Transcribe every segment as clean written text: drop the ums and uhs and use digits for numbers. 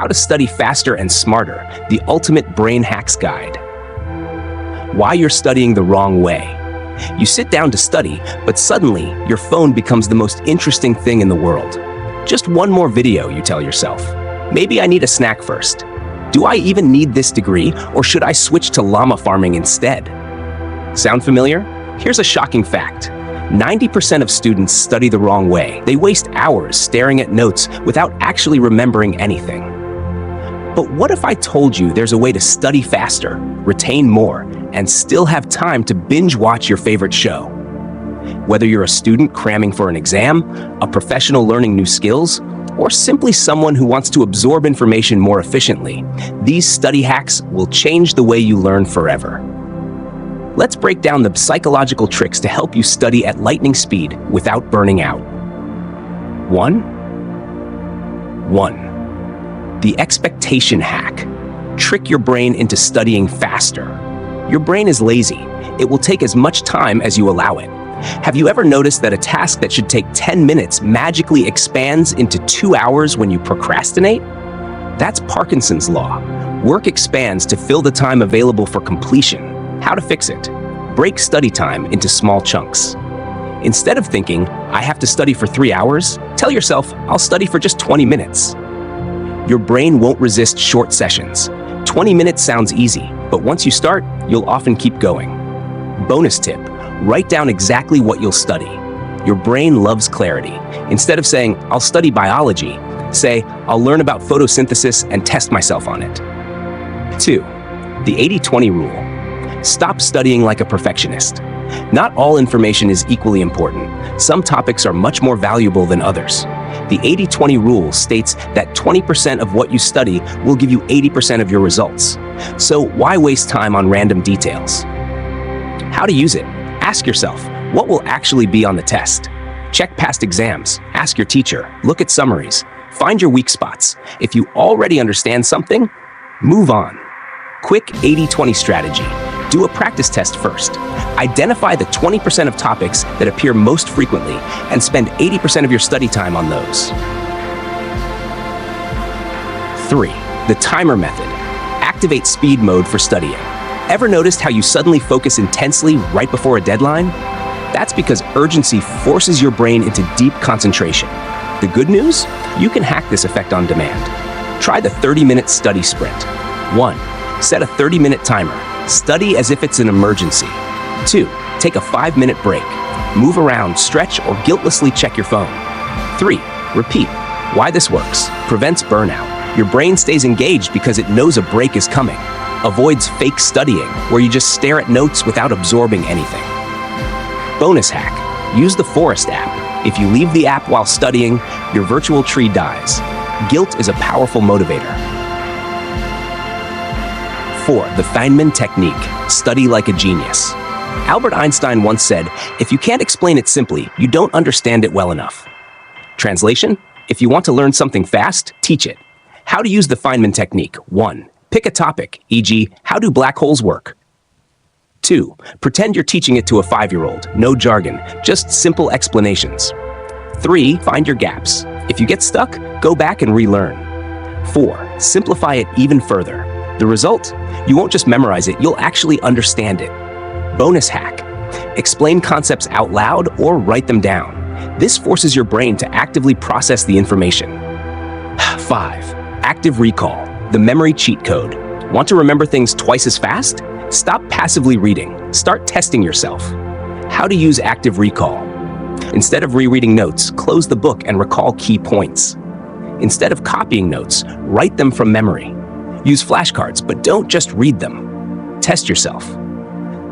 How to Study Faster and Smarter, the Ultimate Brain Hacks Guide. Why you're studying the wrong way. You sit down to study, but suddenly your phone becomes the most interesting thing in the world. Just one more video, you tell yourself. Maybe I need a snack first. Do I even need this degree, or should I switch to llama farming instead? Sound familiar? Here's a shocking fact. 90% of students study the wrong way. They waste hours staring at notes without actually remembering anything. But what if I told you there's a way to study faster, retain more, and still have time to binge watch your favorite show? Whether you're a student cramming for an exam, a professional learning new skills, or simply someone who wants to absorb information more efficiently, these study hacks will change the way you learn forever. Let's break down the psychological tricks to help you study at lightning speed without burning out. 1. The expectation hack. Trick your brain into studying faster. Your brain is lazy. It will take as much time as you allow it. Have you ever noticed that a task that should take 10 minutes magically expands into 2 hours when you procrastinate? That's Parkinson's law. Work expands to fill the time available for completion. How to fix it? Break study time into small chunks. Instead of thinking, I have to study for 3 hours, tell yourself, I'll study for just 20 minutes. Your brain won't resist short sessions. 20 minutes sounds easy, but once you start, you'll often keep going. Bonus tip, write down exactly what you'll study. Your brain loves clarity. Instead of saying, I'll study biology, say, I'll learn about photosynthesis and test myself on it. 2. The 80-20 rule. Stop studying like a perfectionist. Not all information is equally important. Some topics are much more valuable than others. The 80-20 rule states that 20% of what you study will give you 80% of your results. So why waste time on random details? How to use it? Ask yourself, what will actually be on the test? Check past exams, ask your teacher, look at summaries, find your weak spots. If you already understand something, move on. Quick 80-20 strategy. Do a practice test first. Identify the 20% of topics that appear most frequently and spend 80% of your study time on those. 3. The timer method. Activate speed mode for studying. Ever noticed how you suddenly focus intensely right before a deadline? That's because urgency forces your brain into deep concentration. The good news? You can hack this effect on demand. Try the 30-minute study sprint. 1. Set a 30-minute timer. Study as if it's an emergency. 2. Take a 5-minute break. Move around, stretch, or guiltlessly check your phone. 3. Repeat. Why this works. Prevents burnout. Your brain stays engaged because it knows a break is coming. Avoids fake studying, where you just stare at notes without absorbing anything. Bonus hack. Use the Forest app. If you leave the app while studying, your virtual tree dies. Guilt is a powerful motivator. 4. The Feynman Technique. Study like a genius. Albert Einstein once said, if you can't explain it simply, you don't understand it well enough. Translation? If you want to learn something fast, teach it. How to use the Feynman Technique. 1. Pick a topic, e.g., how do black holes work? 2. Pretend you're teaching it to a 5-year-old. No jargon, just simple explanations. 3. Find your gaps. If you get stuck, go back and relearn. 4. Simplify it even further. The result? You won't just memorize it, you'll actually understand it. Bonus hack. Explain concepts out loud or write them down. This forces your brain to actively process the information. 5. Active recall, the memory cheat code. Want to remember things twice as fast? Stop passively reading. Start testing yourself. How to use active recall. Instead of rereading notes, close the book and recall key points. Instead of copying notes, write them from memory. Use flashcards, but don't just read them. Test yourself.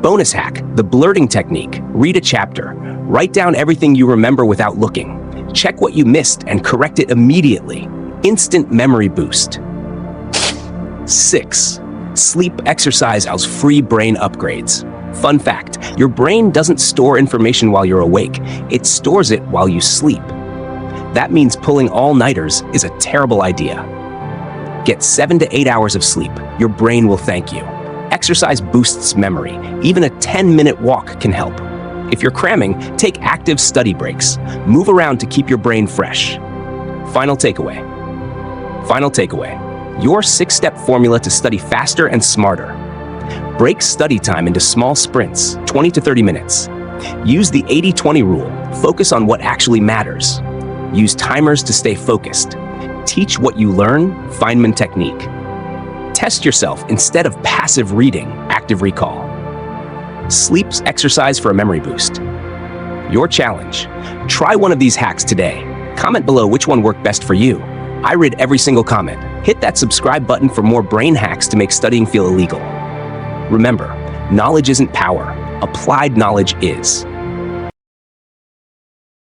Bonus hack, the blurting technique. Read a chapter. Write down everything you remember without looking. Check what you missed and correct it immediately. Instant memory boost. 6. Sleep exercise as free brain upgrades. Fun fact, your brain doesn't store information while you're awake. It stores it while you sleep. That means pulling all-nighters is a terrible idea. Get 7 to 8 hours of sleep. Your brain will thank you. Exercise boosts memory. Even a 10-minute walk can help. If you're cramming, take active study breaks. Move around to keep your brain fresh. Final takeaway. Your 6-step formula to study faster and smarter. Break study time into small sprints, 20 to 30 minutes. Use the 80-20 rule. Focus on what actually matters. Use timers to stay focused. Teach what you learn, Feynman Technique. Test yourself instead of passive reading, active recall. Sleep's exercise for a memory boost. Your challenge. Try one of these hacks today. Comment below which one worked best for you. I read every single comment. Hit that subscribe button for more brain hacks to make studying feel illegal. Remember, knowledge isn't power. Applied knowledge is.